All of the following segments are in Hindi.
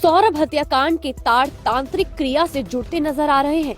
सौरभ हत्याकांड के तार तांत्रिक क्रिया से जुड़ते नजर आ रहे हैं।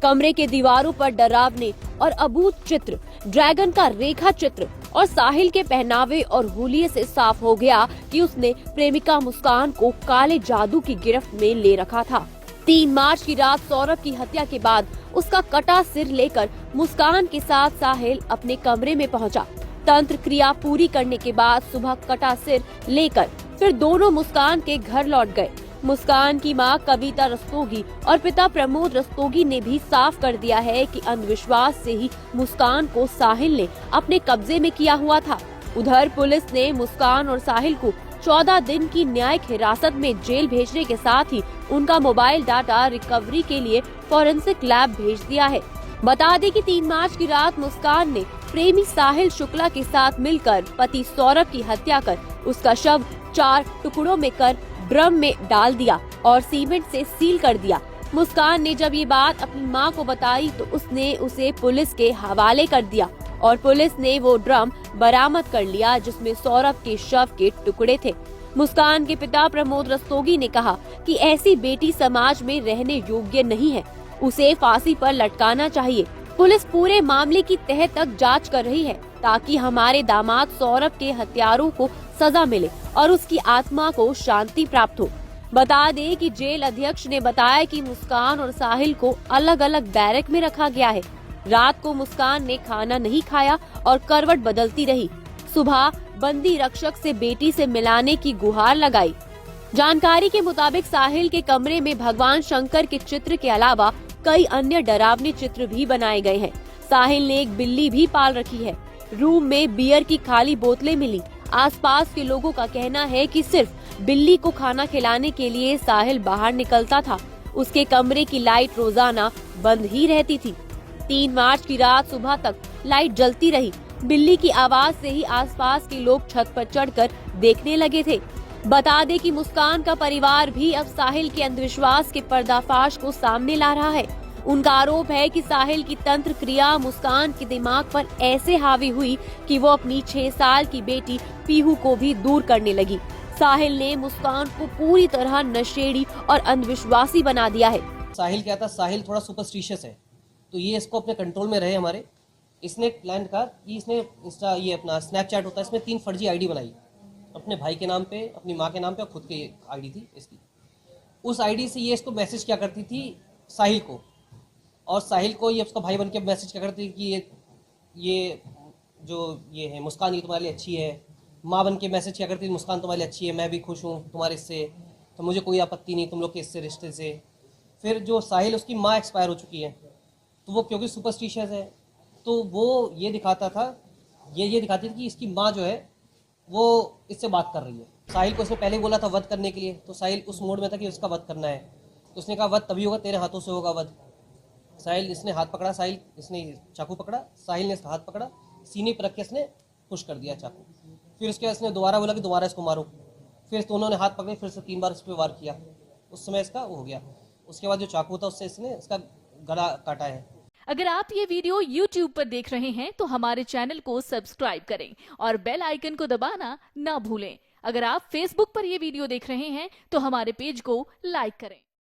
कमरे के दीवारों पर डरावने और अभूत चित्र, ड्रैगन का रेखा चित्र और साहिल के पहनावे और हुलिये से साफ हो गया कि उसने प्रेमिका मुस्कान को काले जादू की गिरफ्त में ले रखा था। 3 मार्च की रात सौरभ की हत्या के बाद उसका कटा सिर लेकर मुस्कान के साथ साहिल अपने कमरे में पहुंचा। तंत्र क्रिया पूरी करने के बाद सुबह कटा सिर लेकर फिर दोनों मुस्कान के घर लौट गए। मुस्कान की मां कविता रस्तोगी और पिता प्रमोद रस्तोगी ने भी साफ कर दिया है कि अंधविश्वास से ही मुस्कान को साहिल ने अपने कब्जे में किया हुआ था। उधर पुलिस ने मुस्कान और साहिल को 14 दिन की न्यायिक हिरासत में जेल भेजने के साथ ही उनका मोबाइल डाटा रिकवरी के लिए फॉरेंसिक लैब भेज दिया है। बता दें कि 3 मार्च की रात मुस्कान ने प्रेमी साहिल शुक्ला के साथ मिलकर पति सौरभ की हत्या कर उसका शव 4 टुकड़ों में कर ड्रम में डाल दिया और सीमेंट से सील कर दिया। मुस्कान ने जब ये बात अपनी मां को बताई तो उसने उसे पुलिस के हवाले कर दिया और पुलिस ने वो ड्रम बरामद कर लिया जिसमें सौरभ के शव के टुकड़े थे। मुस्कान के पिता प्रमोद रस्तोगी ने कहा कि ऐसी बेटी समाज में रहने योग्य नहीं है, उसे फांसी पर लटकाना चाहिए। पुलिस पूरे मामले की तह तक जांच कर रही है ताकि हमारे दामाद सौरभ के हत्यारों को सजा मिले और उसकी आत्मा को शांति प्राप्त हो। बता दें कि जेल अध्यक्ष ने बताया कि मुस्कान और साहिल को अलग अलग बैरक में रखा गया है। रात को मुस्कान ने खाना नहीं खाया और करवट बदलती रही। सुबह बंदी रक्षक से बेटी से मिलाने की गुहार लगाई। जानकारी के मुताबिक साहिल के कमरे में भगवान शंकर के चित्र के अलावा कई अन्य डरावने चित्र भी बनाए गए हैं। साहिल ने एक बिल्ली भी पाल रखी है। रूम में बियर की खाली बोतलें मिली। आसपास के लोगों का कहना है कि सिर्फ बिल्ली को खाना खिलाने के लिए साहिल बाहर निकलता था। उसके कमरे की लाइट रोजाना बंद ही रहती थी। 3 मार्च की रात सुबह तक लाइट जलती रही। बिल्ली की आवाज से ही आसपास के लोग छत पर चढ़कर देखने लगे थे। बता दें कि मुस्कान का परिवार भी अब साहिल के अंधविश्वास के पर्दाफाश को सामने ला रहा है। उनका आरोप है कि साहिल की तंत्र क्रिया मुस्कान के दिमाग पर ऐसे हावी हुई कि वो अपनी 6 साल की बेटी पीहू को भी दूर करने लगी। साहिल ने मुस्कान को पूरी तरह नशेड़ी और अंधविश्वासी बना दिया है। साहिल क्या था, साहिल थोड़ा सुपरस्टिशियस है, तो ये इसको अपने कंट्रोल में रहे हमारे। इसने एक प्लान कहा कि इसने इंस्टा ये अपना स्नैपचैट होता है, इसमें 3 फर्जी आईडी बनाई, अपने भाई के नाम पे, अपनी माँ के नाम पे और खुद की आईडी थी इसकी। उस आईडी से ये इसको मैसेज क्या करती थी साहिल को, और साहिल को ये उसका भाई बन के मैसेज क्या करती थी कि ये जो ये है मुस्कान, ये तुम्हारे लिए अच्छी है। माँ बन के मैसेज क्या करती थी, मुस्कान तुम्हारे लिए अच्छी है, मैं भी खुश हूँ तुम्हारे इससे, तो मुझे कोई आपत्ति नहीं तुम लोग के इससे रिश्ते से। फिर जो साहिल, उसकी माँ एक्सपायर हो चुकी है, तो वो क्योंकि सुपरस्टिशियस है तो वो ये दिखाता था, ये दिखाती थी कि इसकी माँ जो है वो इससे बात कर रही है। साहिल को इसने पहले बोला था वध करने के लिए, तो साहिल उस मोड में था कि उसका वध करना है, तो उसने कहा वध तभी होगा तेरे हाथों से होगा वध। साहिल, इसने हाथ पकड़ा, साहिल इसने चाकू पकड़ा, साहिल ने इसका हाथ पकड़ा, सीने पर रख के इसने पुश कर दिया चाकू। फिर उसके बाद इसने दोबारा बोला कि दोबारा इसको मारो। फिर दोनों ने हाथ पकड़े, फिर से 3 बार इस पर वार किया। उस समय इसका वो हो गया। उसके बाद जो चाकू था उससे इसने इसका गला काटा है। अगर आप ये वीडियो YouTube पर देख रहे हैं तो हमारे चैनल को सब्सक्राइब करें और बेल आइकन को दबाना ना भूलें। अगर आप Facebook पर ये वीडियो देख रहे हैं तो हमारे पेज को लाइक करें।